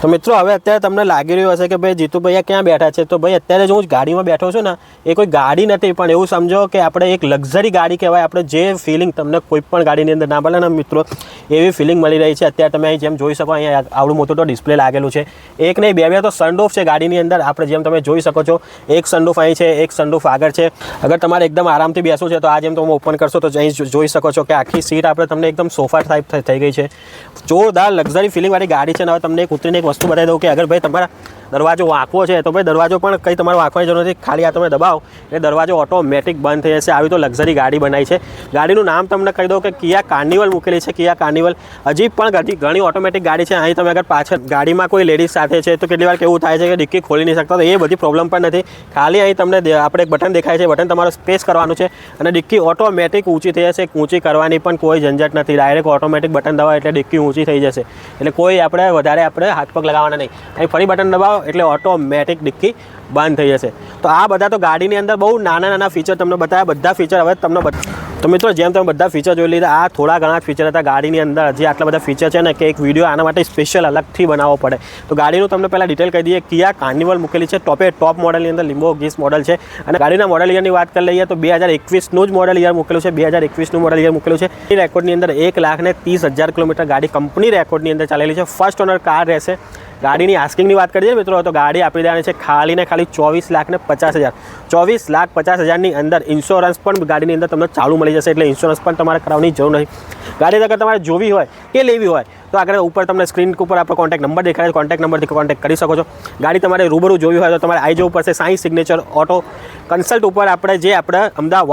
તો મિત્રો હવે અત્યારે તમને લાગી રહ્યું હશે કે ભાઈ જીતુભાઈ ક્યાં બેઠા છે, તો ભાઈ અત્યારે જો હું ગાડીમાં બેઠો છું ને એ કોઈ ગાડી નથી, પણ એવું સમજો કે આપણે એક લક્ઝરી ગાડી કહેવાય. આપણે જે ફિલિંગ તમને કોઈ પણ ગાડીની અંદર ના મળે ને મિત્રો, એવી ફિલિંગ મળી રહી છે. અત્યારે તમે અહીં જેમ જોઈ શકો, અહીંયા આવડું મોટું તો ડિસ્પ્લે લાગેલું છે. એક નહીં બે તો સનરૂફ છે ગાડીની અંદર. આપણે જેમ તમે જોઈ શકો છો, એક સનરૂફ અહીં છે, એક સનરૂફ આગળ છે. અગર તમારે એકદમ આરામથી બેસવું છે તો આ જેમ તમે ઓપન કરશો તો અહીં જોઈ શકો છો કે આખી સીટ આપણે તમને એકદમ સોફા ટાઈપ થઈ ગઈ છે. જોરદાર લક્ઝરી ફિલિંગવાળી ગાડી છે. હવે તમને એક ઉતરીને એક વસ્તુ બતાવી દઉં કે અગર ભાઈ તમારા દરવાજો વાંકવો છે તો ભાઈ દરવાજો પણ કંઈ તમારે વાંકવાની જરૂર નથી. ખાલી આ તમે દબાવો એટલે દરવાજો ઓટોમેટિક બંધ થઈ જશે. આવી તો લક્ઝરી ગાડી બનાવી છે. ગાડીનું નામ તમને કહી દઉં કે કિયા કાર્નિવલ મૂકેલી છે. કિયા કાર્નિવલ હજી પણ ઘણી ઓટોમેટિક ગાડી છે. અહીં તમે અગર પાછળ ગાડીમાં કોઈ લેડીઝ સાથે છે તો કેટલી વાર કેવું થાય છે કે ડિક્કી ખોલી નહીં શકતા, તો એ બધી પ્રોબ્લેમ પણ નથી. ખાલી અહીં તમને આપણે એક બટન દેખાય છે, બટન તમારે સ્પેસ કરવાનું છે અને ડિક્કી ઓટોમેટિક ઊંચી થઈ જશે. ઊંચી કરવાની પણ કોઈ ઝંઝટ નથી. ડાયરેક્ટ ઓટોમેટિક બટન દબાવો એટલે ડિક્કી ઊંચી થઈ જશે. એટલે કોઈ વધારે હાથ પગ લગાવવાના નહીં. અહીં ફરી બટન દબાવો એટલે ઓટોમેટિક ડિક્કી બંધ થઈ જશે. તો આ બધા તો ગાડીની અંદર બહુ નાના ફીચર તમને બતાવ્યા. બધા ફીચર હવે તમને તો મિત્રો જેમ તમે બધા ફીચર જોઈ લીધા, આ થોડા ઘણા ફીચર હતા ગાડીની અંદર. હજી આટલા બધા ફીચર છે ને કે એક વિડીયો આના માટે સ્પેશિયલ અલગથી બનાવવો પડે. તો ગાડીનું તમને પહેલાં ડિટેલ કહી દઈએ. કિયા કાર્નિવલ મૂકેલી છે. ટોપ મોડલની અંદર લિમ્બો ગીસ મોડલ છે. અને ગાડીના મોડલ યરની વાત કરી લઈએ તો 2021નું જ મોડલ યર મૂકેલું છે. 2021નું મોડલ યર મૂકેલું છે. એ રેકોર્ડની અંદર 1,30,000 કિલોમીટર ગાડી કંપની રેકોર્ડની અંદર ચાલેલી છે. ફર્સ્ટ ઓનર કાર રહેશે. ગાડીની આસ્કિંગની વાત કરીએ મિત્રો તો ગાડી આપી દેવાની છે ખાલી 24,50,000. 24,50,000ની અંદર ઇન્સ્યોરન્સ પણ ગાડીની અંદર તમને ચાલુ મળી જશે. એટલે ઇન્સ્યોરન્સ પણ તમારે કરાવવાની જરૂર નથી. ગાડી અગર તમારે જોવી હોય કે લેવી હોય તો આગળ ઉપર તમને સ્ક્રીન ઉપર આપણો કોન્ટેક્ટ નંબર દેખાય છે. કોન્ટેક્ટ નંબરથી કોન્ટેક્ટ કરી શકો છો. ગાડી તમારે રૂબરૂ જોવી હોય તો તમારે આવી જવું પડશે સાઈ સિગ્નેચર ઓટો કન્સલ્ટ ઉપર. આપણે અમદાવાદ